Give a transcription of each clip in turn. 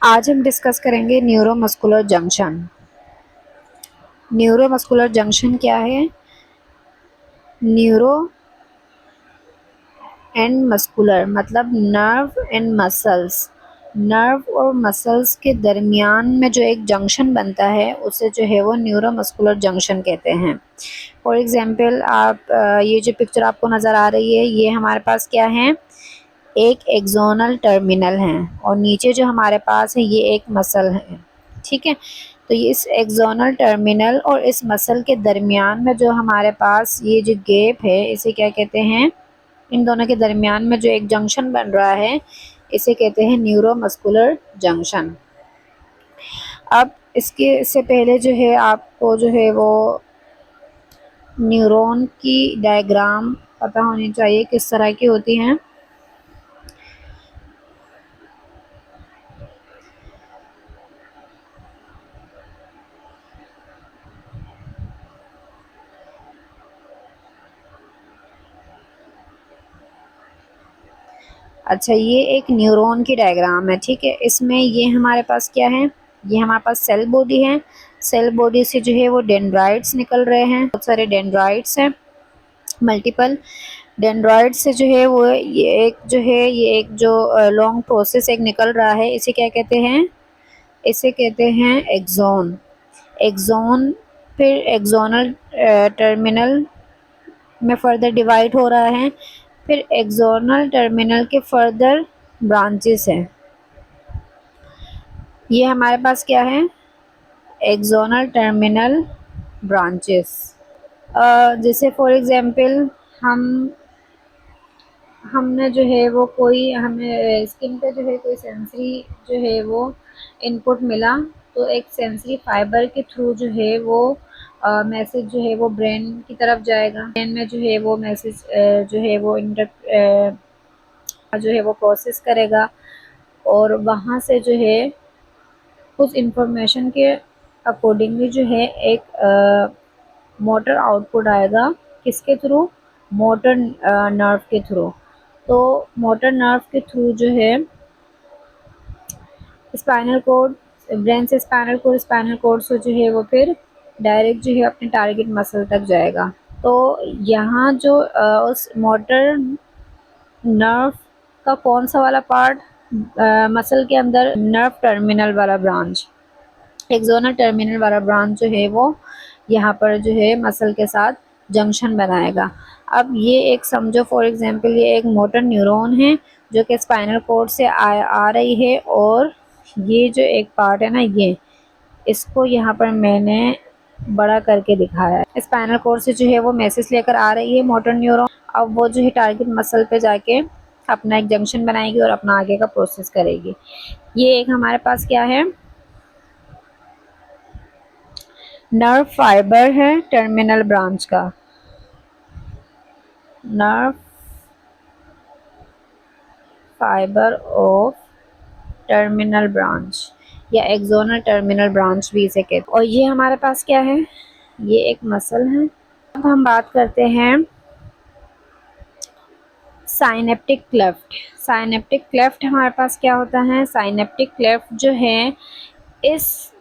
आज हम डिस्कस करेंगे न्यूरोमस्कुलर जंक्शन। न्यूरोमस्कुलर जंक्शन क्या है? न्यूरो एंड मस्कुलर मतलब नर्व एंड मसल्स। नर्व और मसल्स के दरमियान में जो एक जंक्शन बनता है उसे जो है वो न्यूरोमस्कुलर जंक्शन कहते हैं। फॉर एग्जांपल आप ये जो पिक्चर आपको नज़र आ रही है ये हमारे पास क्या है? एक एक्सोनल टर्मिनल है और नीचे जो हमारे पास है ये एक मसल है। ठीक है, तो ये इस एक्सोनल टर्मिनल और इस मसल के दरमियान में जो हमारे पास ये जो गैप है इसे क्या कहते हैं? इन दोनों के दरमियान में जो एक जंक्शन बन रहा है इसे कहते हैं न्यूरोमस्कुलर जंक्शन। अब इससे पहले जो है आपको जो है वो न्यूरॉन की डायग्राम पता होनी चाहिए किस तरह की होती हैं। अच्छा, ये एक न्यूरॉन की डायग्राम है। ठीक है, इसमें ये हमारे पास क्या है? ये हमारे पास सेल बॉडी है। सेल बॉडी से जो है वो डेंड्राइट्स निकल रहे हैं, बहुत सारे डेंड्राइट्स हैं, मल्टीपल डेंड्राइट्स से जो है वो ये एक जो लॉन्ग प्रोसेस एक निकल रहा है इसे क्या कहते हैं? इसे कहते हैं एक्सोन। एक्सोन फिर एक्सोनल टर्मिनल में फर्दर डिवाइड हो रहा है, फिर एक्सोनल टर्मिनल के फर्दर ब्रांचेस हैं। ये हमारे पास क्या है? Axonal terminal branches. जैसे फॉर एग्जांपल हम हमने जो है वो कोई हमें स्किन पे जो है कोई सेंसरी जो है वो इनपुट मिला, तो एक सेंसरी फाइबर के थ्रू जो है वो मैसेज जो है वो ब्रेन की तरफ जाएगा। ब्रेन में जो है वो मैसेज जो है वो जो है वो प्रोसेस करेगा और वहाँ से जो है उस इंफॉर्मेशन के अकॉर्डिंगली जो है एक मोटर आउटपुट आएगा। किसके थ्रू? मोटर नर्व के थ्रू। तो मोटर नर्व के थ्रू जो है स्पाइनल कोड, ब्रेन से स्पाइनल कोड से जो है वो फिर डायरेक्ट जो है अपने टारगेट मसल तक जाएगा। तो यहाँ जो उस मोटर नर्व का कौन सा वाला पार्ट? मसल के अंदर नर्व टर्मिनल वाला ब्रांच, एक्सोनल टर्मिनल वाला ब्रांच जो है वो यहाँ पर जो है मसल के साथ जंक्शन बनाएगा। अब ये एक समझो फॉर एग्जांपल ये एक मोटर न्यूरॉन है जो कि स्पाइनल कोड से आ रही है, और ये जो एक पार्ट है ना ये इसको यहाँ पर मैंने बड़ा करके दिखाया है। स्पाइनल कोड से जो है वो मैसेज लेकर आ रही है मोटर न्यूरॉन, अब वो जो है टारगेट मसल पे जाके अपना एक जंक्शन बनाएगी और अपना आगे का प्रोसेस करेगी। ये एक हमारे पास क्या है? नर्व फाइबर है टर्मिनल ब्रांच का। Nerve fibre of terminal branch या एक्सोनल टर्मिनल ब्रांच भी इसे कहते हैं। और ये हमारे पास क्या है? ये एक मसल है। अब हम बात करते हैं साइनेप्टिक क्लेफ्ट। साइनेप्टिक क्लेफ्ट हमारे पास क्या होता है? साइनेप्टिक क्लेफ्ट जो है इस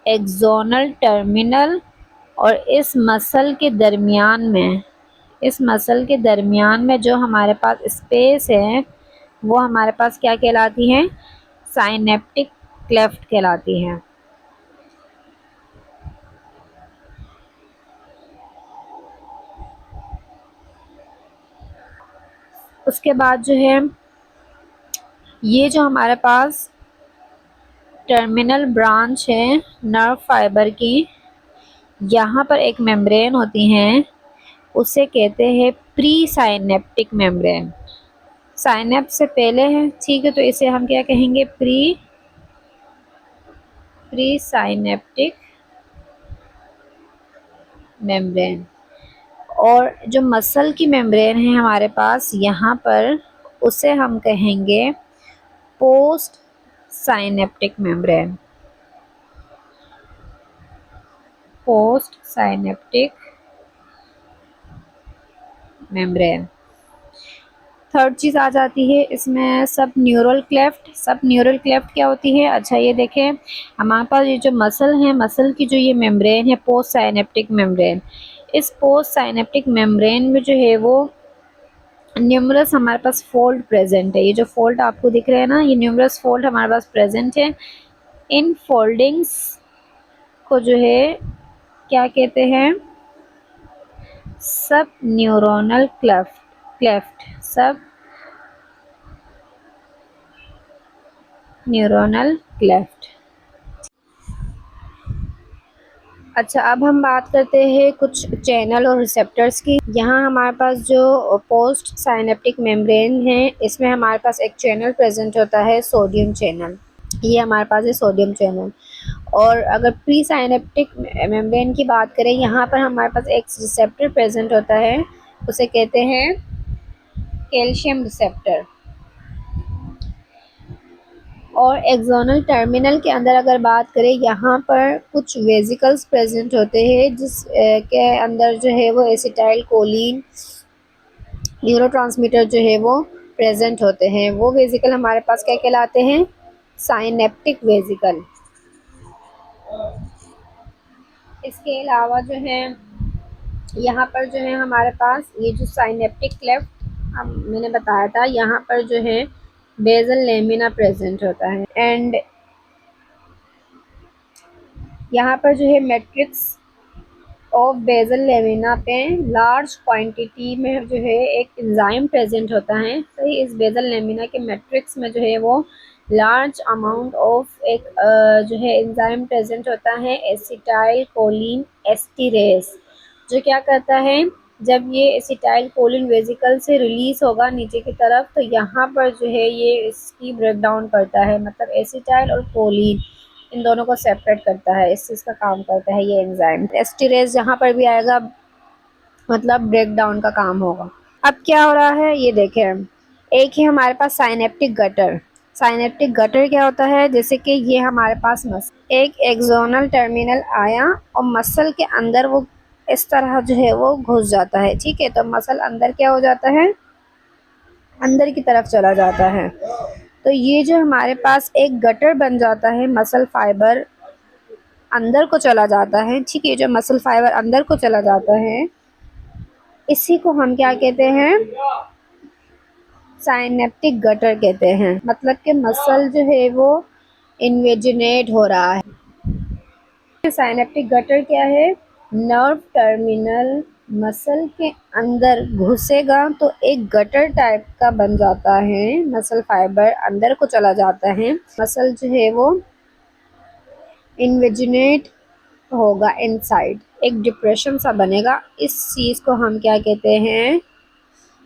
एक्सोनल टर्मिनल और इस मसल के दरमियान में, इस मसल के दरमियान में जो हमारे पास स्पेस है वो हमारे पास क्या कहलाती है? साइनेप्टिक क्लेफ्ट कहलाती है। उसके बाद जो है ये जो हमारे पास टर्मिनल ब्रांच है नर्व फाइबर की, यहाँ पर एक मेम्ब्रेन होती हैं, उसे कहते हैं प्री साइनेप्टिक मेम्ब्रेन। साइनेप से पहले है, ठीक है, तो इसे हम क्या कहेंगे? Pre synaptic membrane. और जो मसल की मेम्ब्रेन है हमारे पास यहाँ पर उसे हम कहेंगे post synaptic membrane. Post synaptic membrane. Third चीज़ आ जाती है इसमें sub neural cleft. Sub neural cleft क्या होती है? अच्छा ये देखें, हमारे पास ये जो मसल है, मसल की जो ये मेम्ब्रेन है, पोस्ट साइनेप्टिक मेम्ब्रेन, इस पोस्ट साइनेप्टिक मेम्ब्रेन में जो है वो न्यूमरस हमारे पास फोल्ड प्रेजेंट है। ये जो फोल्ड आपको दिख रहे हैं ना, ये न्यूमरस फोल्ड हमारे पास प्रेजेंट है। इन फोल्डिंग्स को जो है क्या कहते हैं? सब न्यूरोनल क्लेफ्ट। सब न्यूरोनल क्लेफ्ट। अच्छा, अब हम बात करते हैं कुछ चैनल और रिसेप्टर्स की। यहाँ हमारे पास जो पोस्ट साइनेप्टिक मेम्ब्रेन है, इसमें हमारे पास एक चैनल प्रेजेंट होता है, सोडियम चैनल। ये हमारे पास है सोडियम चैनल। और अगर प्री साइनेप्टिक मेम्ब्रेन की बात करें, यहाँ पर हमारे पास एक रिसेप्टर प्रेजेंट होता है, उसे कहते हैं कैल्शियम रिसेप्टर। और एक्सोनल टर्मिनल के अंदर अगर बात करें, यहाँ पर कुछ वेसिकल्स प्रेजेंट होते हैं जिस के अंदर जो है वो एसिटाइल कोलिन न्यूरोट्रांसमीटर जो है वो प्रेजेंट होते हैं। वो वेसिकल हमारे पास क्या कहलाते हैं? Synaptic vesicle. इसके अलावा जो है यहाँ पर जो है हमारे पास ये जो साइनेप्टिक क्लेफ्ट हम मैंने बताया था, यहाँ पर जो है बेसल लेमिना प्रेजेंट होता है। एंड यहाँ पर जो है मैट्रिक्स ऑफ बेसल लेमिना पे लार्ज क्वांटिटी में जो है एक एंजाइम प्रेजेंट होता है। तो इस बेसल लेमिना के मैट्रिक्स में जो है वो लार्ज अमाउंट ऑफ एक जो है एंजाइम प्रेजेंट होता है, एसिटाइल कोलिन एस्टीरेज। जो क्या करता है, जब ये एसिटाइल कोलिन वेसिकल से रिलीज होगा नीचे की तरफ, तो यहाँ पर जो है ये इसकी ब्रेक डाउन करता है। मतलब एसिटाइल और कोलिन इन दोनों को सेपरेट करता है, इस चीज़ का काम करता है ये एंजाइम। एस्टीरेज जहाँ पर भी आएगा मतलब ब्रेक डाउन का काम होगा। अब क्या हो रहा है ये देखें, एक है हमारे पास साइनेप्टिक गटर। साइनेप्टिक गटर क्या होता है? जैसे कि ये हमारे पास मसल, एक एक्सोनल टर्मिनल आया और मसल के अंदर वो इस तरह जो है वो घुस जाता है। ठीक है, तो मसल अंदर क्या हो जाता है? अंदर की तरफ चला जाता है। तो ये जो हमारे पास एक गटर बन जाता है, मसल फाइबर अंदर को चला जाता है। ठीक है, जो मसल फाइबर अंदर को चला जाता है, इसी को हम क्या कहते हैं? साइनेप्टिक गटर कहते हैं। मतलब कि मसल जो है वो इन्वेजिनेट हो रहा है। साइनेप्टिक गटर क्या है? नर्व टर्मिनल मसल के अंदर घुसेगा तो एक गटर टाइप का बन जाता है, मसल फाइबर अंदर को चला जाता है, मसल जो है वो इन्वेजिनेट होगा इनसाइड, एक डिप्रेशन सा बनेगा। इस चीज़ को हम क्या कहते हैं?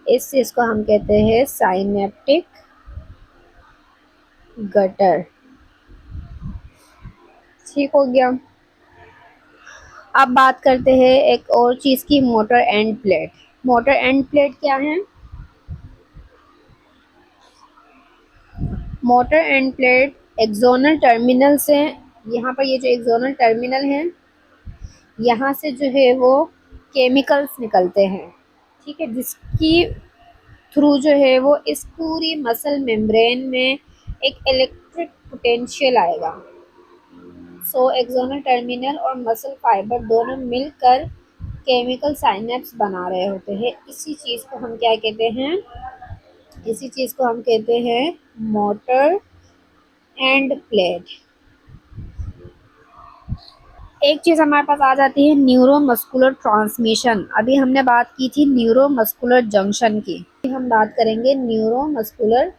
इस चीज़ को हम कहते हैं साइनेप्टिक गटर। ठीक हो गया। अब बात करते हैं एक और चीज़ की, motor end plate. Motor end plate क्या है? Motor end plate axonal terminal से, यहाँ पर ये जो एक्सोनल टर्मिनल है, यहाँ से जो है वो केमिकल्स निकलते हैं। ठीक है, जिसकी थ्रू जो है वो इस पूरी मसल मेम्ब्रेन में एक इलेक्ट्रिक पोटेंशियल आएगा। सो एक्सोनल टर्मिनल और मसल फाइबर दोनों मिलकर केमिकल साइनेप्स बना रहे होते हैं। इसी चीज़ को हम क्या कहते हैं? इसी चीज़ को हम कहते हैं मोटर एंड प्लेट। एक चीज़ हमारे पास आ जाती है न्यूरोमस्कुलर ट्रांसमिशन। अभी हमने बात की थी न्यूरोमस्कुलर जंक्शन की, हम बात करेंगे न्यूरोमस्कुलर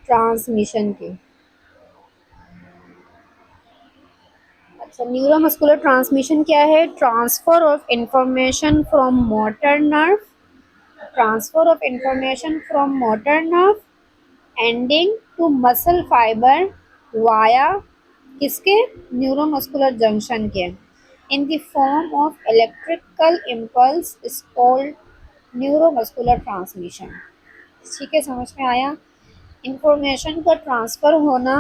ट्रांसमिशन की। अच्छा, न्यूरोमस्कुलर ट्रांसमिशन क्या है? Transfer of information from motor nerve, transfer of information from motor nerve ending to muscle fibre via किसके? न्यूरोमस्कुलर जंक्शन के, in the form of electrical impulse is called neuromuscular transmission. ठीक है, समझ में आया? Information का ट्रांसफ़र होना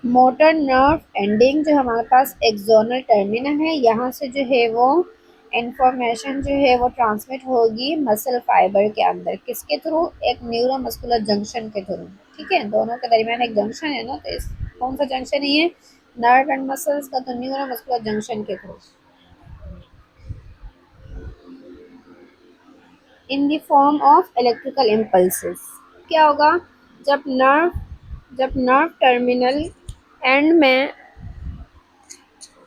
motor nerve ending जो हमारे पास एक्सोनल टर्मिनल है, यहाँ से जो है वो इंफॉर्मेशन जो है वो ट्रांसमिट होगी मसल फाइबर के अंदर, किसके थ्रू, एक न्यूरोमस्कुलर जंक्शन के थ्रू। ठीक है, दोनों के दरमियान एक जंक्शन है ना, तो इस कौन सा जंक्शन है ये, नर्व एंड मसल्स का, तो न्यूरोमस्कुलर जंक्शन के through in the form of electrical impulses. क्या होगा, जब नर्व टर्मिनल एंड में,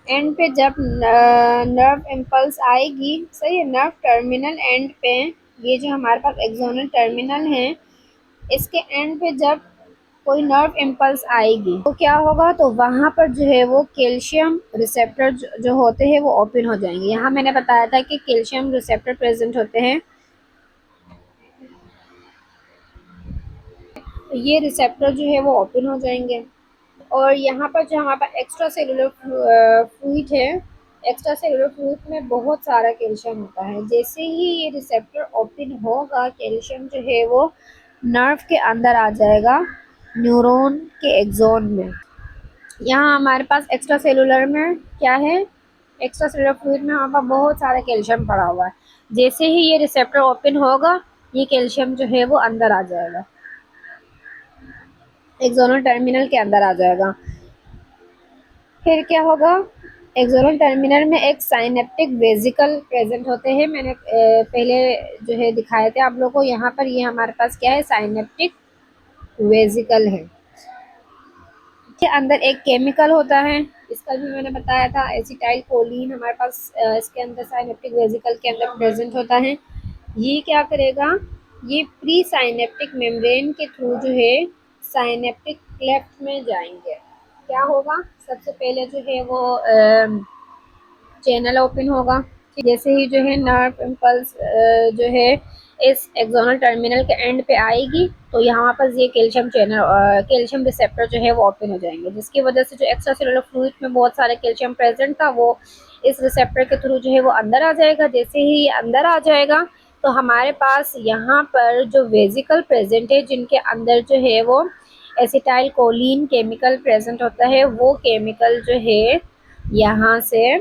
एंड पे जब नर्व इम्पल्स आएगी, सही है, नर्व टर्मिनल एंड पे, ये जो हमारे पास एक्सोनल टर्मिनल है, इसके एंड पे जब कोई नर्व इम्पल्स आएगी तो क्या होगा, तो वहाँ पर जो है वो कैल्शियम रिसेप्टर जो होते हैं वो ओपन हो जाएंगे। यहाँ मैंने बताया था कि कैल्शियम रिसेप्टर प्रेजेंट होते हैं, ये रिसेप्टर जो है वो ओपन हो जाएंगे। और यहाँ पर जो हमारे पास एक्स्ट्रा सेलुलर फ्लूइड है, एक्स्ट्रा सेलुलर फ्लूइड में बहुत सारा कैल्शियम होता है। जैसे ही ये रिसेप्टर ओपन होगा, कैल्शियम जो है वो नर्व के अंदर आ जाएगा, न्यूरॉन के एक्सोन में। यहाँ हमारे पास एक्स्ट्रा सेलुलर में क्या है, एक्स्ट्रा सेलुलर फ्लूइड में हमारे पास बहुत सारा कैल्शियम पड़ा हुआ है। जैसे ही ये रिसेप्टर ओपन होगा, ये कैल्शियम जो है वो अंदर आ जाएगा, एक्सोनल टर्मिनल के अंदर आ जाएगा। फिर क्या होगा, एक्सोनल टर्मिनल में एक साइनेप्टिक वेसिकल प्रेजेंट होते हैं, मैंने पहले जो है दिखाए थे आप लोगों को। यहाँ पर ये हमारे पास क्या है, साइनेप्टिक वेसिकल है। के अंदर एक केमिकल होता है, इसका भी मैंने बताया था, एसिटाइल कोलिन हमारे पास इसके अंदर साइनेप्टिक वेसिकल के अंदर प्रेजेंट होता है। ये क्या करेगा, ये प्री साइनेप्टिक मेम्ब्रेन के थ्रू जो है साइनेप्टिक क्लेफ्ट में जाएंगे। क्या होगा, सबसे पहले जो है वो चैनल ओपन होगा। जैसे ही जो है नर्व इम्पल्स जो है इस एक्सोनल टर्मिनल के एंड पे आएगी, तो यहाँ पर ये कैल्शियम चैनल, कैल्शियम रिसेप्टर जो है वो ओपन हो जाएंगे, जिसकी वजह से जो एक्स्ट्रा सेलुलर फ्लूइड में बहुत सारे कैल्शियम प्रेजेंट था, वो इस रिसेप्टर के थ्रू जो है वो अंदर आ जाएगा। जैसे ही अंदर आ जाएगा, तो हमारे पास यहाँ पर जो वेसिकल प्रेजेंट है, जिनके अंदर जो है वो एसिटाइल कोलिन केमिकल प्रेजेंट होता है, वो केमिकल जो है यहाँ से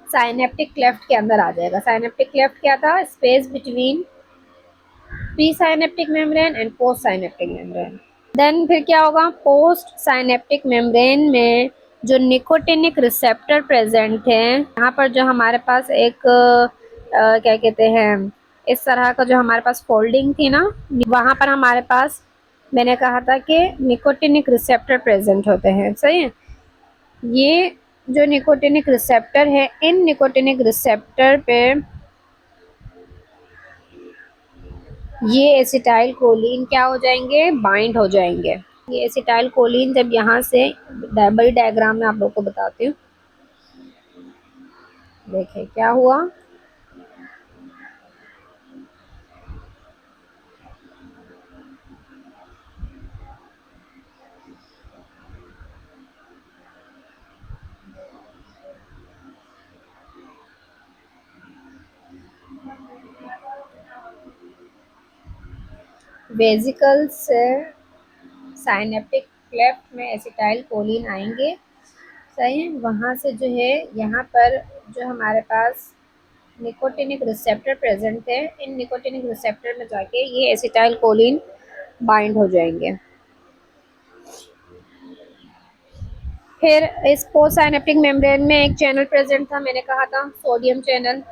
साइनेप्टिक क्लेफ्ट के अंदर आ जाएगा। साइनेप्टिक क्लेफ्ट क्या था, space between pre synaptic membrane and post synaptic membrane. Then फिर क्या होगा, पोस्ट साइनेप्टिक मेम्ब्रेन में जो निकोटिनिक रिसेप्टर प्रेजेंट है, यहाँ पर जो हमारे पास एक क्या कहते हैं, इस तरह का जो हमारे पास फोल्डिंग थी ना, वहाँ पर हमारे पास मैंने कहा था कि निकोटिनिक रिसेप्टर प्रेजेंट होते हैं, सही है। ये जो निकोटिनिक रिसेप्टर है, इन निकोटिनिक रिसेप्टर पे ये एसिटाइल कोलिन क्या हो जाएंगे, बाइंड हो जाएंगे। ये एसिटाइल कोलिन जब यहाँ से, बड़ी डायग्राम में आप लोग को बताती हूँ, देखें क्या हुआ, वेसिकल से साइनेप्टिक क्लेफ्ट में एसिटाइल कोलिन आएंगे, सही है। वहाँ से जो है यहाँ पर जो हमारे पास निकोटिनिक रिसेप्टर प्रेजेंट है, इन निकोटिनिक रिसेप्टर में जाके ये एसिटाइल कोलिन बाइंड हो जाएंगे। फिर इस पोस्ट साइनेप्टिक मेम्ब्रेन में एक चैनल प्रेजेंट था, मैंने कहा था सोडियम चैनल।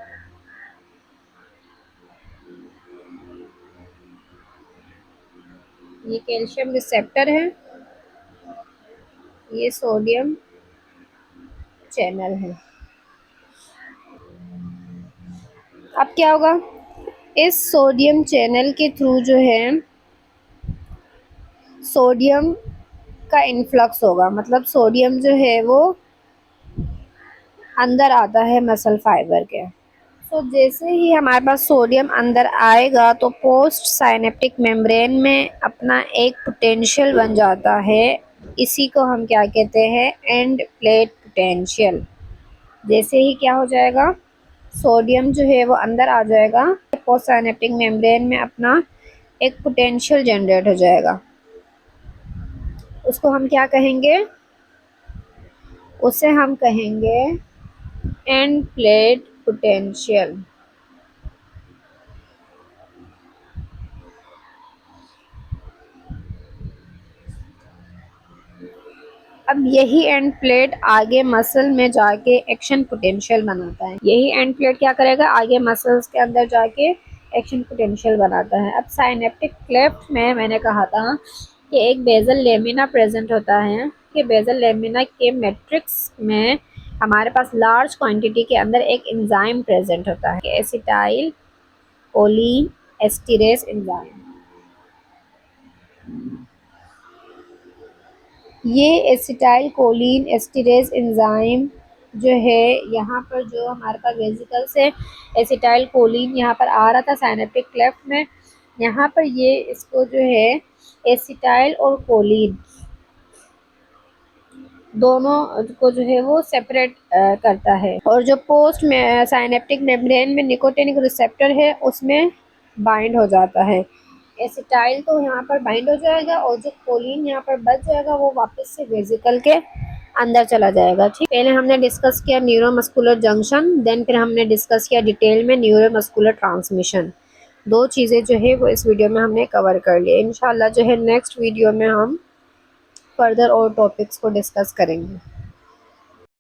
ये कैल्शियम रिसेप्टर है, ये सोडियम चैनल है। अब क्या होगा, इस सोडियम चैनल के थ्रू जो है सोडियम का इन्फ्लक्स होगा, मतलब सोडियम जो है वो अंदर आता है मसल फाइबर के। तो जैसे ही हमारे पास सोडियम अंदर आएगा, तो पोस्ट साइनेप्टिक मेम्ब्रेन में अपना एक पोटेंशियल बन जाता है, इसी को हम क्या कहते हैं, एंड प्लेट पोटेंशियल। जैसे ही क्या हो जाएगा, सोडियम जो है वो अंदर आ जाएगा, पोस्ट साइनेप्टिक मेम्ब्रेन में अपना एक पोटेंशियल जनरेट हो जाएगा। उसको हम क्या कहेंगे, उसे हम कहेंगे एंड प्लेट पोटेंशियल। अब यही एंड प्लेट आगे मसल में जाके एक्शन पोटेंशियल बनाता है। यही एंड प्लेट क्या करेगा, आगे मसल्स के अंदर जाके एक्शन पोटेंशियल बनाता है। अब साइनेप्टिक क्लेफ्ट में मैंने कहा था कि एक बेजल लेमिना प्रेजेंट होता है, कि बेजल लेमिना के मैट्रिक्स में हमारे पास लार्ज क्वांटिटी के अंदर एक एंजाइम प्रेजेंट होता है, एसिटाइल कोलिन एस्टिरेज एंजाइम। ये एसिटाइल कोलिन एस्टिरेज एंजाइम जो है, यहाँ पर जो हमारे पास वेजिकल से एसिटाइल कोलिन यहाँ पर आ रहा था साइनेप्टिक क्लेफ्ट में, यहाँ पर ये इसको जो है एसिटाइल और कोलिन दोनों को जो है वो सेपरेट करता है, और जो पोस्ट में साइनेप्टिक मेम्ब्रेन में निकोटिनिक रिसेप्टर है उसमें बाइंड हो जाता है। एसिटाइल तो यहाँ पर बाइंड हो जाएगा और जो कोलिन यहाँ पर बच जाएगा वो वापस से वेजिकल के अंदर चला जाएगा। ठीक, पहले हमने डिस्कस किया न्यूरोमस्कुलर जंक्शन, देन फिर हमने डिस्कस किया डिटेल में न्यूरोमस्कुलर ट्रांसमिशन। दो चीज़ें जो है वो इस वीडियो में हमने कवर कर ली। इंशाल्लाह जो है नेक्स्ट वीडियो में हम फर्दर और टॉपिक्स को डिस्कस करेंगे।